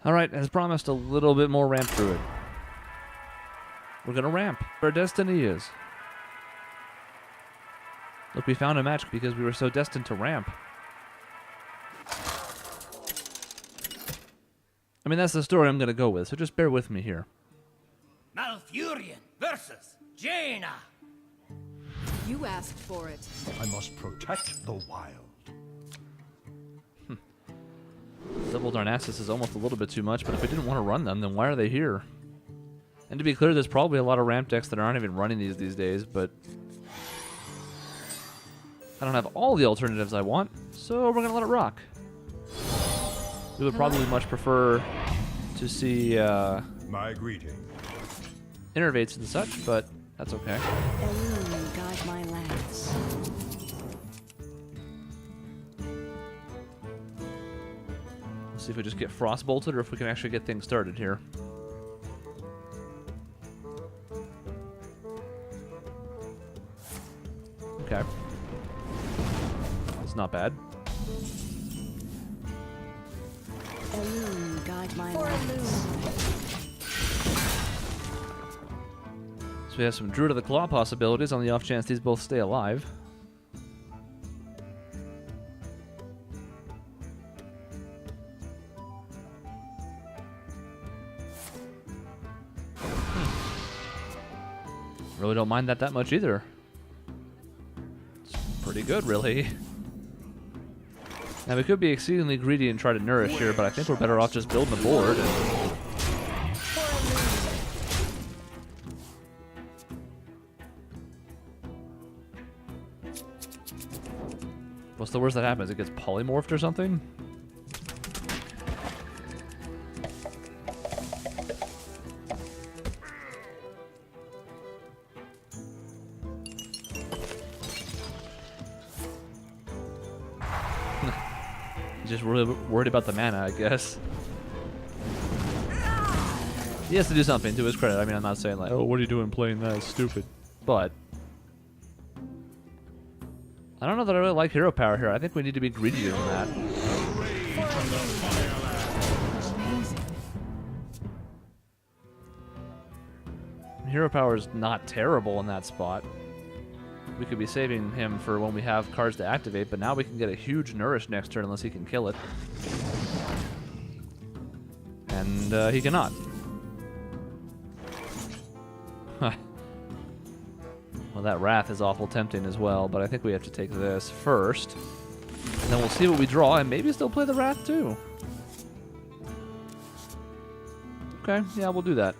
Alright, as promised, a little bit more ramp Druid. We're gonna ramp. Our destiny is. Look, we found a match because we were so destined to ramp. I mean, that's the story I'm gonna go with, so just bear with me here. Malfurion versus Jaina. You asked for it. I must protect the wild. Double Darnassus is almost a little bit too much, but if we didn't want to run them, then why are they here? And to be clear, there's probably a lot of ramp decks that aren't even running these days, but I don't have all the alternatives I want, so we're gonna let it rock. We would probably much prefer to see My greeting. innervates and such, but that's okay. Elune, guide my lance. See if we just get frost bolted or if we can actually get things started here. Okay. That's not bad. Elune, guide my lance. So we have some Druid of the Claw possibilities on the off chance these both stay alive. Really don't mind that much either. It's pretty good, really. Now we could be exceedingly greedy and try to nourish here, but I think we're better off just building a board. What's the worst that happens? It gets polymorphed or something? Just really worried about the mana, I guess. He has to do something, to his credit. I mean, I'm not saying like, oh, what are you doing playing that? It's stupid. But I don't know that I really like hero power here. I think we need to be greedier than that. Hero power is not terrible in that spot. We could be saving him for when we have cards to activate, but now we can get a huge nourish next turn unless he can kill it. And he cannot. Well, that Wrath is awful tempting as well, but I think we have to take this first. And then we'll see what we draw, and maybe still play the Wrath too. Okay, yeah, we'll do that.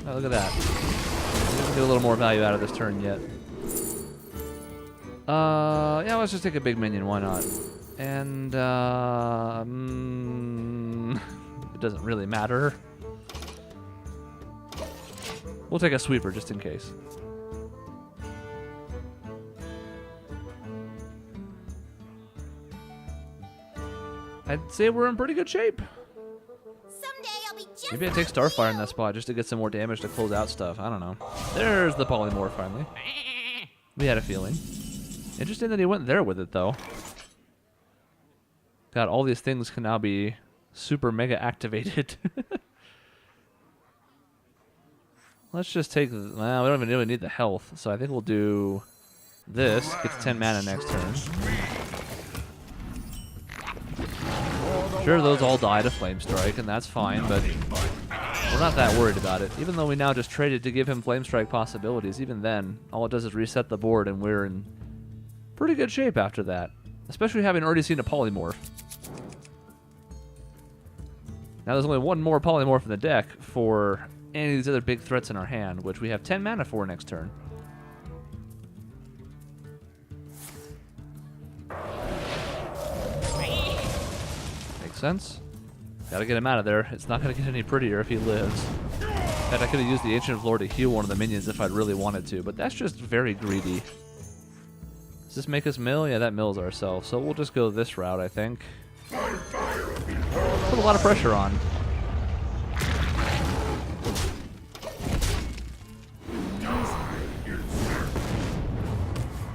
Oh, look at that. Get a little more value out of this turn yet. Yeah, let's just take a big minion, why not? And, it doesn't really matter. We'll take a sweeper just in case. I'd say we're in pretty good shape. Maybe I take Starfire in that spot just to get some more damage to close out stuff. I don't know. There's the polymorph finally. We had a feeling. Interesting that he went there with it, though. God, all these things can now be super mega activated. Let's just take... Well, we don't even really need the health, so I think we'll do this. Gets 10 mana next turn. Sure, those all die to Flame Strike, and that's fine, but we're not that worried about it. Even though we now just traded to give him Flame Strike possibilities, even then, all it does is reset the board, and we're in pretty good shape after that. Especially having already seen a Polymorph. Now there's only one more Polymorph in the deck for any of these other big threats in our hand, which we have 10 mana for next turn. Sense. Gotta get him out of there. It's not gonna get any prettier if he lives. In fact, I could have used the Ancient of Lore to heal one of the minions if I'd really wanted to, but that's just very greedy. Does this make us mill? Yeah, that mills ourselves. So we'll just go this route, I think. Put a lot of pressure on.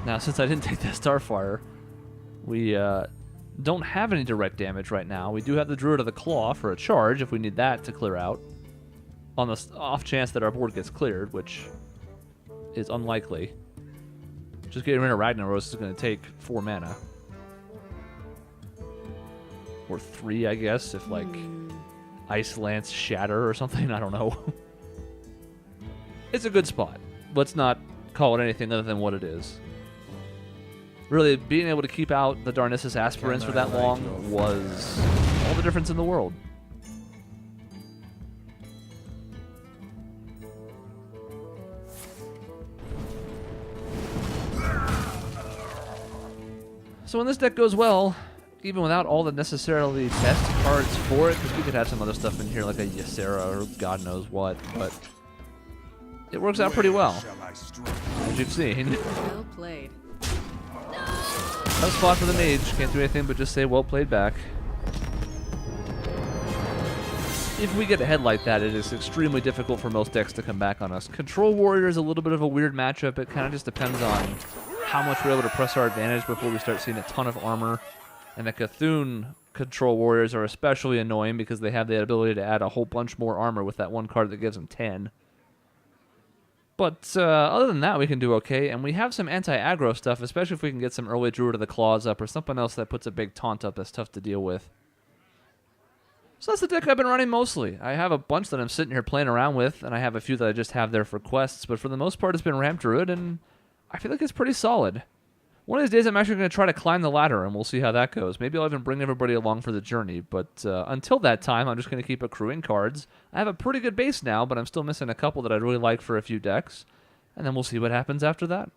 Now, since I didn't take that Starfire, we don't have any direct damage right now. We do have the Druid of the Claw for a charge if we need that to clear out. On the off chance that our board gets cleared, which is unlikely. Just getting rid of Ragnaros is going to take 4 mana. Or 3, I guess, if like Ice Lance Shatter or something. I don't know. It's a good spot. Let's not call it anything other than what it is. Really, being able to keep out the Darnissus Aspirants for that long was all the difference in the world. So when this deck goes well, even without all the necessarily best cards for it, because we could have some other stuff in here like a Ysera or God knows what, but it works out pretty well, as you've seen. Well played. Tough spot for the mage. Can't do anything but just say well played back. If we get ahead like that, it is extremely difficult for most decks to come back on us. Control Warrior is a little bit of a weird matchup. It kind of just depends on how much we're able to press our advantage before we start seeing a ton of armor. And the Cthulhu Control Warriors are especially annoying because they have the ability to add a whole bunch more armor with that one card that gives them 10. But other than that, we can do okay. And we have some anti-aggro stuff, especially if we can get some early Druid of the Claws up or something else that puts a big taunt up that's tough to deal with. So that's the deck I've been running mostly. I have a bunch that I'm sitting here playing around with, and I have a few that I just have there for quests. But for the most part, it's been Ramp Druid, and I feel like it's pretty solid. One of these days, I'm actually going to try to climb the ladder, and we'll see how that goes. Maybe I'll even bring everybody along for the journey. But until that time, I'm just going to keep accruing cards. I have a pretty good base now, but I'm still missing a couple that I'd really like for a few decks. And then we'll see what happens after that.